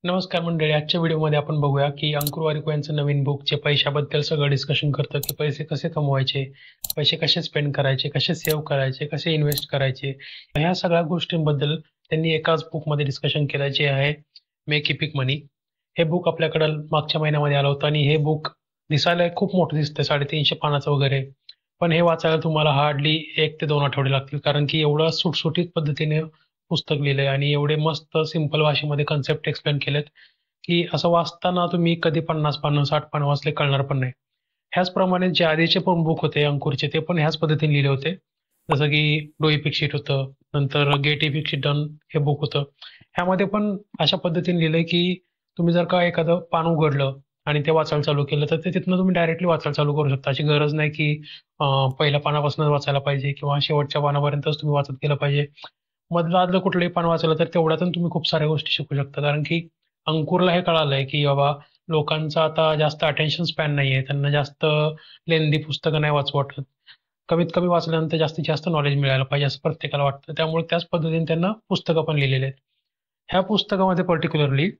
नमस्कार मंडळी. आजच्या व्हिडिओमध्ये आपण बघूया की अंकुर वारिको यांचं नवीन बुक जे पैशाबद्दल सगळं डिस्कशन करतं की पैसे कसे कमवायचे, पैसे कसे स्पेंड करायचे, कसे सेव्ह करायचे, कसे इन्व्हेस्ट करायचे. ह्या सगळ्या गोष्टींबद्दल त्यांनी एकाच बुकमध्ये डिस्कशन केलं जे आहे मेक इपिक मनी. हे बुक आपल्याकडं मागच्या महिन्यामध्ये आलं होतं आणि हे बुक दिसायला खूप मोठं दिसतंय 350 पानाचं वगैरे. पण हे वाचायला तुम्हाला हार्डली 1 ते 2 आठवडे लागतील कारण की एवढं सुटसुटीत पद्धतीने पुस्तक लिहिलंय आणि एवढे मस्त सिंपल भाषेमध्ये कन्सेप्ट एक्सप्लेन केलेत की असं वाचताना तुम्ही कधी 50 पानं 60 पानं वाचले कळणार पण नाही. ह्याचप्रमाणे जे आधीचे पण बुक होते अंकुरचे ते पण ह्याच पद्धतीने लिहिले होते. जसं की डू इपिक शीट होतं, नंतर गेट इपिक शीट डन हे बुक होतं. ह्यामध्ये पण अशा पद्धतीने लिहिलंय की तुम्ही जर का एखादं पान उघडलं आणि ते वाचायला चालू केलं तर ते तिथनं तुम्ही डायरेक्टली वाचायला चालू करू शकता. अशी गरज नाही की पहिल्या पानापासूनच वाचायला पाहिजे किंवा शेवटच्या पानापर्यंतच तुम्ही वाचत गेलं पाहिजे. मधलं आदलं कुठलंही पान वाचलं तर तेवढ्यातून तुम्ही खूप साऱ्या गोष्टी शिकू शकता. कारण की अंकुरला हे कळालंय की बाबा लोकांचा आता जास्त अटेन्शन स्पॅन नाहीये. त्यांना जास्त लेंदी पुस्तकं नाही वाचू वाटत. कमीत कमी वाचल्यानंतर जास्तीत जास्त नॉलेज मिळायला पाहिजे असं प्रत्येकाला वाटतं. त्यामुळे त्याच पद्धतीने त्यांना पुस्तकं पण लिहिलेली आहेत. ह्या पुस्तकामध्ये पर्टिक्युलरली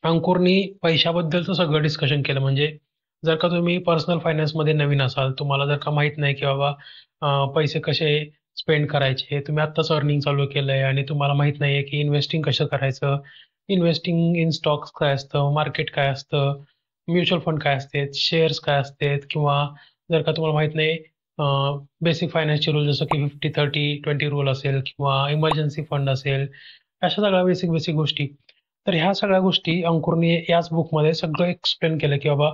अंकुरनी पैशाबद्दलचं सगळं डिस्कशन केलं. म्हणजे जर का तुम्ही पर्सनल फायनान्समध्ये नवीन असाल, तुम्हाला जर का माहीत नाही की बाबा पैसे कसे स्पेंड करायचे, तुम्ही आत्ताच अर्निंग चालू केलंय आणि तुम्हाला माहीत नाहीये की इन्व्हेस्टिंग कसं करायचं, इन्व्हेस्टिंग इन स्टॉक्स काय असतं, मार्केट काय असतं, म्युच्युअल फंड काय असते, शेअर्स काय असतात किंवा जर का तुम्हाला माहीत नाही बेसिक फायनान्सचे रूल जसं की 50-30-20 रूल असेल किंवा इमर्जन्सी फंड असेल, अशा सगळ्या बेसिक बेसिक गोष्टी. तर ह्या सगळ्या गोष्टी अंकुरने याच बुकमध्ये सगळं एक्सप्लेन केलं की बाबा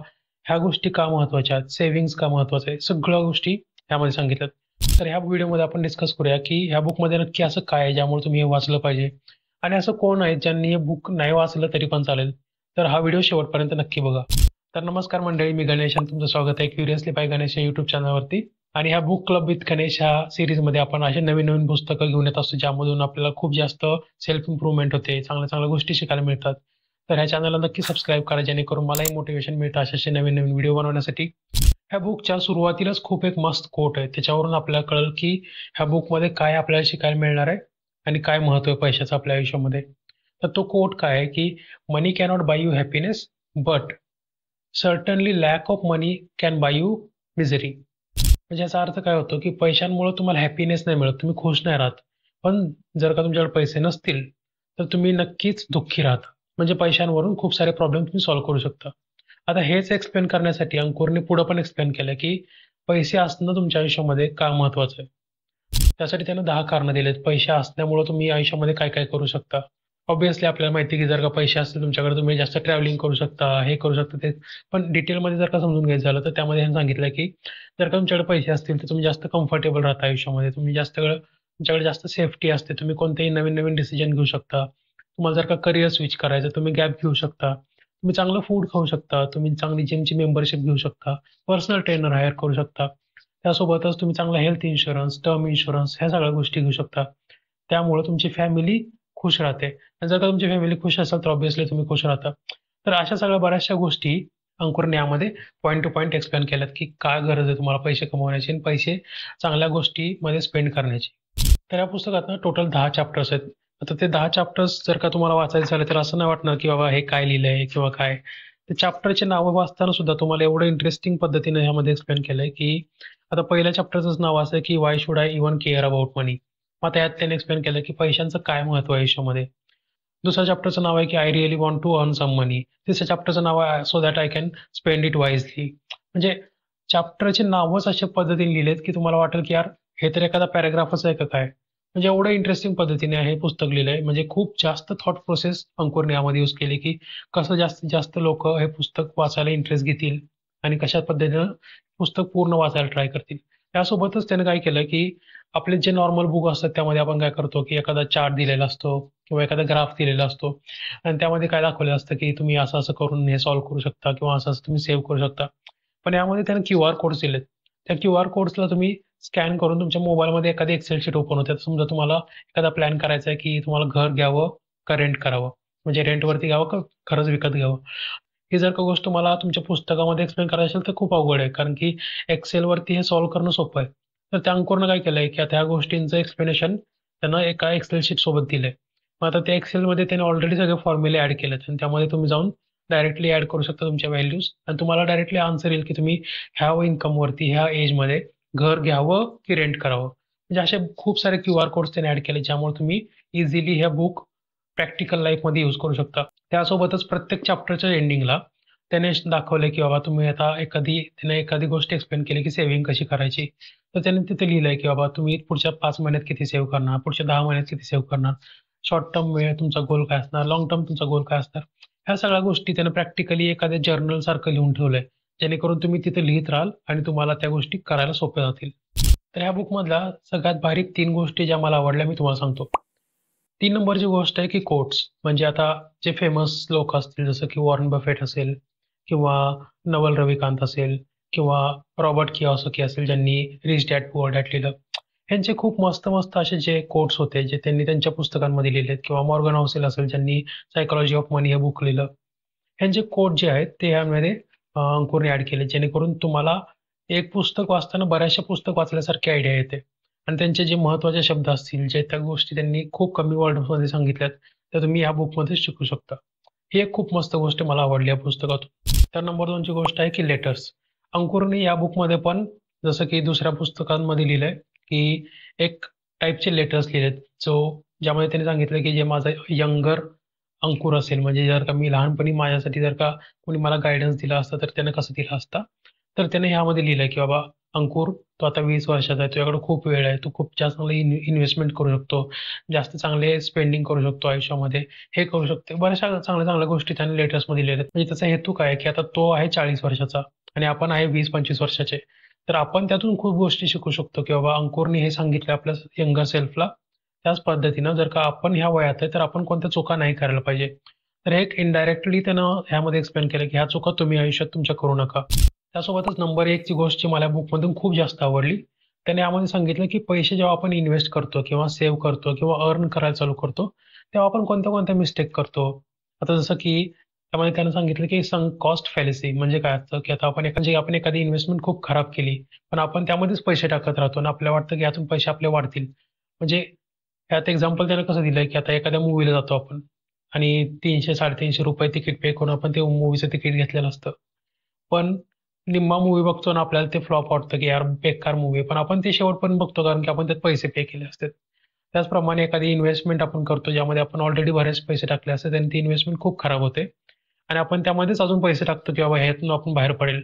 ह्या गोष्टी का महत्वाच्या आहेत, सेव्हिंग्ज का महत्वाचं आहे, सगळ्या गोष्टी ह्यामध्ये सांगितल्यात. तर ह्या व्हिडिओमध्ये आपण डिस्कस करूया की ह्या बुकमध्ये नक्की असं काय आहे ज्यामुळे तुम्ही हे वाचलं पाहिजे आणि असं कोण आहे ज्यांनी हे बुक नाही वाचलं तरी पण चालेल. तर हा व्हिडिओ शेवटपर्यंत नक्की बघा. तर नमस्कार मंडळी, मी गणेश आणि तुमचं स्वागत आहे क्युरियसली बाय गणेश या युट्यूब चॅनलवरती. आणि ह्या बुक क्लब विथ गणेश ह्या सिरीजमध्ये आपण असे नवीन नवीन पुस्तकं घेऊन येत असतो ज्यामधून आपल्याला खूप जास्त सेल्फ इम्प्रूव्हमेंट होते, चांगल्या चांगल्या गोष्टी शिकायला मिळतात. तर ह्या चॅनलला नक्की सबस्क्राईब करा जेणेकरून मलाही मोटिवेशन मिळतं असे नवीन नवीन व्हिडिओ बनवण्यासाठी. ह्या बुकच्या सुरुवातीलाच खूप एक मस्त कोट आहे, त्याच्यावरून आपल्याला कळेल की ह्या बुकमध्ये काय आपल्याला शिकायला मिळणार आहे आणि काय महत्व आहे पैशाचं आपल्या आयुष्यामध्ये. तर तो कोट काय आहे की money cannot buy you happiness but certainly lack of money can buy you misery. म्हणजे याचा अर्थ काय होतो की पैशांमुळे तुम्हाला हॅपीनेस नाही मिळत, तुम्ही खुश नाही राहत. पण जर का तुमच्याकडे पैसे नसतील तर तुम्ही नक्कीच दुःखी राहता. म्हणजे पैशांवरून खूप सारे प्रॉब्लेम तुम्ही सॉल्व्ह करू शकता. आता हेच एक्सप्लेन करण्यासाठी अंकुरने पुढं पण एक्सप्लेन केलं की पैसे असणं तुमच्या आयुष्यामध्ये का महत्वाचं आहे. त्यासाठी त्यानं 10 कारणं दिलेत. पैसे असल्यामुळे तुम्ही आयुष्यामध्ये काय काय करू शकता. ऑब्व्हियसली आपल्याला माहिती आहे की जर का पैसे असतील तुमच्याकडे तुम्ही जास्त ट्रॅव्हलिंग करू शकता, हे करू शकता ते. पण डिटेलमध्ये जर का समजून घ्यायचं झालं तर त्यामध्ये ह्यानं सांगितलं की जर का तुमच्याकडे पैसे असतील तर तुम्ही जास्त कम्फर्टेबल राहता आयुष्यामध्ये. तुम्ही जास्त वेळ तुमच्याकडे जास्त सेफ्टी असते. तुम्ही कोणतेही नवीन नवीन डिसिजन घेऊ शकता. तुम्हाला जर का करिअर स्विच करायचं तुम्ही गॅप घेऊ शकता. तुम्ही चांगलं फूड खाऊ शकता. तुम्ही चांगली जिमची मेंबरशिप घेऊ शकता. पर्सनल ट्रेनर हायर करू शकता. त्यासोबतच तुम्ही चांगला हेल्थ इन्शुरन्स, टर्म इन्शुरन्स ह्या सगळ्या गोष्टी घेऊ शकता. त्यामुळे तुमची फॅमिली खुश राहते आणि जर का तुमची फॅमिली खुश असेल तर ऑब्व्हियसली तुम्ही खुश राहता. तर अशा सगळ्या बऱ्याचशा गोष्टी अंकुरने यामध्ये पॉईंट टू पॉईंट एक्सप्लेन केल्यात की काय गरज आहे तुम्हाला पैसे कमवण्याची आणि पैसे चांगल्या गोष्टीमध्ये स्पेंड करण्याची. तर या पुस्तकात ना टोटल 10 चॅप्टर्स आहेत. आता ते 10 चॅप्टर्स जर का तुम्हाला वाचायचे झाले तर असं नाही वाटणार की बाबा हे काय लिहिलंय किंवा काय. ते चॅप्टरचे नावं वाचताना सुद्धा तुम्हाला एवढं इंटरेस्टिंग पद्धतीने ह्यामध्ये एक्सप्लेन केलंय की आता पहिल्या चॅप्टरचंच नाव असं आहे की why should I even care about money. मग त्यात त्याने एक्सप्लेन केलं की पैशांचं काय महत्व आहे आयुष्यामध्ये. दुसऱ्या चॅप्टरचं नाव आहे की I really want to earn some money. तिसऱ्या चॅप्टरचं नाव आहे so that I can spend it wisely. म्हणजे चॅप्टरचे नावच अशा पद्धतीने लिहिलेत की तुम्हाला वाटेल की यार हे तर एखादा पॅराग्राफच आहे का काय. म्हणजे एवढं इंटरेस्टिंग पद्धतीने हे पुस्तक लिहिलंय. म्हणजे खूप जास्त थॉट प्रोसेस अंकुरने यामध्ये यूज केली की कसं जास्तीत जास्त लोक हे पुस्तक वाचायला इंटरेस्ट घेतील आणि कशा पद्धतीनं पुस्तक पूर्ण वाचायला ट्राय करतील. त्यासोबतच त्याने काय केलं की आपले जे नॉर्मल बुक असतात त्यामध्ये आपण काय करतो की एखादा चार्ट दिलेला असतो किंवा एखादा ग्राफ दिलेला असतो आणि त्यामध्ये काय दाखवलेलं असतं की तुम्ही असं असं करून हे सॉल्व्ह करू शकता किंवा असं असं तुम्ही सेव्ह करू शकता. पण यामध्ये त्याने QR कोड्स दिलेत. त्या QR कोड्सला तुम्ही स्कॅन करून तुमच्या मोबाईलमध्ये एखादी एक्सेल शीट ओपन होते. समजा तुम्हाला एखादा प्लॅन करायचा आहे की तुम्हाला घर घ्यावं का रेंट करावं, म्हणजे रेंटवरती घ्यावं का खरंच विकत घ्यावं. ही जर का गोष्ट मला तुमच्या पुस्तकामध्ये एक्सप्लेन करायची असेल तर खूप अवघड आहे कारण की एक्सेलवरती हे सॉल्व्ह करणं सोपं आहे. तर त्या अंकुरनं काय केलंय की आता ह्या गोष्टींचं एक्सप्लेनेशन त्यानं एका एक्सेल शीट सोबत दिलंय. मग आता त्या एक्सेलमध्ये त्याने ऑलरेडी सगळे फॉर्म्युले ॲड केलेत आणि त्यामध्ये तुम्ही जाऊन डायरेक्टली ॲड करू शकता तुमच्या व्हॅल्यूज आणि तुम्हाला डायरेक्टली आन्सर येईल की तुम्ही ह्या इन्कमवरती ह्या एजमध्ये घर घ्यावं की रेंट करावं. म्हणजे असे खूप सारे QR कोड्स त्याने ॲड केले ज्यामुळे तुम्ही इझिली ह्या बुक प्रॅक्टिकल लाईफमध्ये यूज करू शकता. त्यासोबतच प्रत्येक चॅप्टरच्या एंडिंगला त्याने दाखवलं की बाबा तुम्ही आता त्याने एखादी गोष्ट एक्सप्लेन केली की सेव्हिंग कशी करायची. तर त्याने तिथे लिहिलंय की बाबा तुम्ही पुढच्या 5 महिन्यात किती सेव्ह करणार, पुढच्या 10 महिन्यात किती सेव्ह करणार, शॉर्ट टर्म वेळ तुमचा गोल काय असणार, लाँग टर्म तुमचा गोल काय असणार. ह्या सगळ्या गोष्टी त्यानं प्रॅक्टिकली एखाद्या जर्नल सारखं लिहून ठेवलंय जेणेकरून तुम्ही तिथे लिहित राहाल आणि तुम्हाला त्या गोष्टी करायला सोप्या जातील. तर ह्या बुकमधल्या सगळ्यात भारी 3 गोष्टी ज्या मला आवडल्या मी तुम्हाला सांगतो. 3 नंबरची गोष्ट आहे की कोट्स म्हणजे आता जे फेमस लोक असतील जसं की वॉरन बफेट असेल किंवा नवल रविकांत असेल किंवा रॉबर्ट किओसाकी असेल ज्यांनी रिच डॅड पुअर डॅड लिहिलं. ह्यांचे खूप मस्त मस्त असे जे कोट्स होते जे त्यांनी त्यांच्या पुस्तकांमध्ये लिहिलेत किंवा मॉर्गन हॉसेल असेल ज्यांनी सायकोलॉजी ऑफ मनी हे बुक लिहिलं. ह्यांचे कोट जे आहेत ते ह्यामध्ये अंकुरने ॲड केले जेणेकरून तुम्हाला एक पुस्तक वाचताना बऱ्याचशा पुस्तक वाचल्यासारखी आयडिया येते आणि त्यांचे जे महत्त्वाचे शब्द असतील जे त्या गोष्टी त्यांनी खूप कमी वर्ड्समध्ये सांगितल्यात त्या तुम्ही ह्या बुकमध्ये शिकू शकता. ही एक खूप मस्त गोष्ट मला आवडली या पुस्तकातून. तर नंबर 2ची गोष्ट आहे की लेटर्स. अंकुरने या बुकमध्ये पण जसं की दुसऱ्या पुस्तकांमध्ये लिहिलंय की एक टाईपचे लेटर्स लिहिलेत ज्यामध्ये त्यांनी सांगितलं की जे माझं यंगर अंकुर असेल म्हणजे जर का मी लहानपणी माझ्यासाठी जर का कोणी मला गायडन्स दिला असता तर त्यानं कसं दिला असता. तर त्याने ह्यामध्ये लिहिलंय की बाबा अंकुर तू आता 20 वर्षाचा आहे, तुझ्याकडे खूप वेळ आहे, तू खूप जास्त चांगले इन्व्हेस्टमेंट करू शकतो, जास्त चांगले स्पेंडिंग करू शकतो आयुष्यामध्ये, हे करू शकतो. बऱ्याचशा चांगल्या चांगल्या गोष्टी त्याने लेटर्समध्ये लिहिल्यात. म्हणजे त्याचा हेतू काय आहे की आता तो आहे 40 वर्षाचा आणि आपण आहे 20-25 वर्षाचे. तर आपण त्यातून खूप गोष्टी शिकू शकतो की बाबा अंकुरने हे सांगितलं आपल्या यंगर सेल्फला त्याच पद्धतीनं जर का आपण ह्या वयात आहे तर आपण कोणत्या चुका नाही करायला पाहिजे. तर हे एक इनडायरेक्टली त्यानं ह्यामध्ये एक्सप्लेन केलं की ह्या चुका तुम्ही आयुष्यात तुमच्या करू नका. त्यासोबतच नंबर 1 ची गोष्ट जी मला बुकमधून खूप जास्त आवडली. त्याने यामध्ये सांगितलं की पैसे जेव्हा आपण इन्व्हेस्ट करतो किंवा सेव्ह करतो किंवा अर्न करायला चालू करतो, तेव्हा आपण कोणत्या-कोणत्या मिस्टेक करतो. आता जसं की त्यामध्ये त्यानं सांगितलं की संक कॉस्ट फॅलेसी म्हणजे काय असतं की आता आपण एखादी इन्व्हेस्टमेंट खूप खराब केली, पण आपण त्यामध्येच पैसे टाकत राहतो आणि आपल्याला वाटतं की यातून पैसे आपले वाढतील. म्हणजे ह्यात एक्झाम्पल त्यानं कसं दिलंय की आता एखाद्या मूव्हीला जातो आपण आणि ₹300-350 तिकीट पे करून आपण ते मूव्हीचं तिकीट घेतलेलं असतं. पण निम्मा मूव्ही बघतो आणि आपल्याला ते फ्लॉप वाटतं की यार बेकार मूव्ही आहे. पण आपण ते शेवटपर्यंत बघतो कारण की आपण त्यात पैसे पे केले असतात. त्याचप्रमाणे एखादी इन्व्हेस्टमेंट आपण करतो ज्यामध्ये आपण ऑलरेडी बरेच पैसे टाकले असतात आणि ती इन्व्हेस्टमेंट खूप खराब होते आणि आपण त्यामध्येच अजून पैसे टाकतो की बाबा ह्यातून आपण बाहेर पडेल.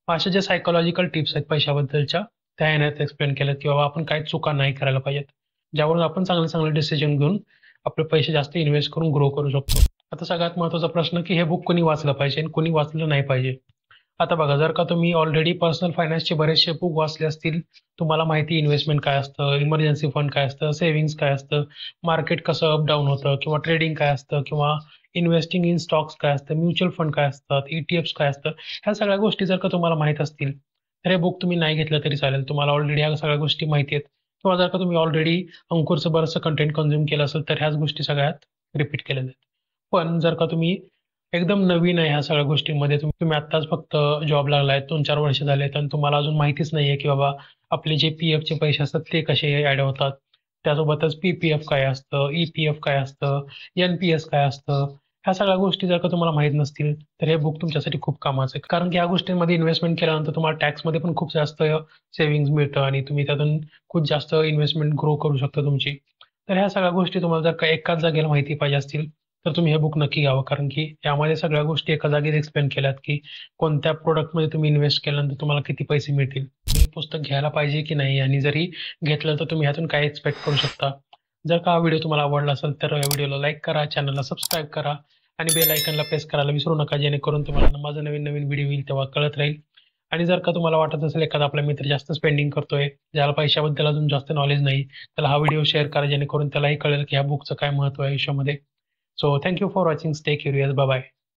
अशा ज्या सायकॉलॉजिकल टिप्स आहेत पैशाबद्दलच्या त्या ह्याच्यात एक्सप्लेन केल्यात की बाबा आपण काही चुका नाही करायला पाहिजेत. ज्यावरून आपण चांगले चांगले डिसिजन घेऊन आपले पैसे जास्त इन्व्हेस्ट करून ग्रो करू शकतो. आता सगळ्यात महत्त्वाचा प्रश्न की हे बुक कोणी वाचलं पाहिजे आणि कोणी वाचलं नाही पाहिजे. आता बघा जर का तुम्ही ऑलरेडी पर्सनल फायनान्सचे बरेचसे बुक वाचले असतील, तुम्हाला माहिती इन्व्हेस्टमेंट काय असतं, इमर्जन्सी फंड काय असतं, सेव्हिंग्ज काय असतं, मार्केट कसं अप डाऊन होतं किंवा ट्रेडिंग काय असतं किंवा इन्व्हेस्टिंग इन स्टॉक्स काय असतं, म्युच्युअल फंड काय असतात, ETFs काय असतं, ह्या सगळ्या गोष्टी जर का तुम्हाला माहीत असतील, तर हे बुक तुम्ही नाही घेतलं तरी चालेल. तुम्हाला ऑलरेडी ह्या सगळ्या गोष्टी माहिती आहेत किंवा जर का तुम्ही ऑलरेडी अंकुरचं बरंचसं कंटेंट कन्झ्युम केलं असेल, तर ह्याच गोष्टी सगळ्यात रिपीट केलेल्या आहेत. पण जर का तुम्ही एकदम नवीन आहे ह्या सगळ्या गोष्टींमध्ये, तुम्ही आत्ताच फक्त जॉब लागलाय, 2-4 वर्ष झालेत आणि तुम्हाला अजून माहितीच नाहीये की बाबा आपले जे PFचे पैसे असतात ते कसे ॲड होतात. त्यासोबतच PPF काय असतं, EPF काय असतं, NPS काय असतं. ह्या सगळ्या गोष्टी जर का तुम्हाला माहीत नसतील, तर हे बुक तुमच्यासाठी खूप कामाचं आहे. कारण की ह्या गोष्टींमध्ये इन्व्हेस्टमेंट केल्यानंतर तुम्हाला टॅक्समध्ये पण खूप जास्त सेव्हिंग्ज मिळतं आणि तुम्ही त्यातून खूप जास्त इन्व्हेस्टमेंट ग्रो करू शकता तुमची. तर ह्या सगळ्या गोष्टी तुम्हाला जर का एकाच जागेला माहिती पाहिजे असतील, तर तुम्ही हे बुक नक्की घ्यावं. कारण की यामध्ये सगळ्या गोष्टी एका जागेत एक्सप्लेन केल्यात की कोणत्या प्रॉडक्टमध्ये तुम्ही इन्व्हेस्ट केल्यानंतर तुम्हाला किती पैसे मिळतील. तुम्ही पुस्तक घ्यायला पाहिजे की नाही आणि जरी घेतलं तर तुम्ही ह्यातून काय एक्सपेक्ट करू शकता. जर का हा व्हिडिओ तुम्हाला आवडला असेल तर या व्हिडिओला लाईक करा, चॅनलला सबस्क्राईब करा आणि बेल आयकॉनला प्रेस करायला विसरू नका जेणेकरून तुम्हाला माझा नवीन नवीन व्हिडिओ येईल तेव्हा कळत राहील. आणि जर का तुम्हाला वाटत असेल एखादा आपला मित्र जास्त स्पेंडिंग करतोय, ज्याला पैशाबद्दल अजून जास्त नॉलेज नाही, त्याला हा व्हिडिओ शेअर करा जेणेकरून त्यालाही कळेल की ह्या बुकचं काय महत्त्व आहे आयुष्यामध्ये. So thank you for watching. Stay curious. Bye bye.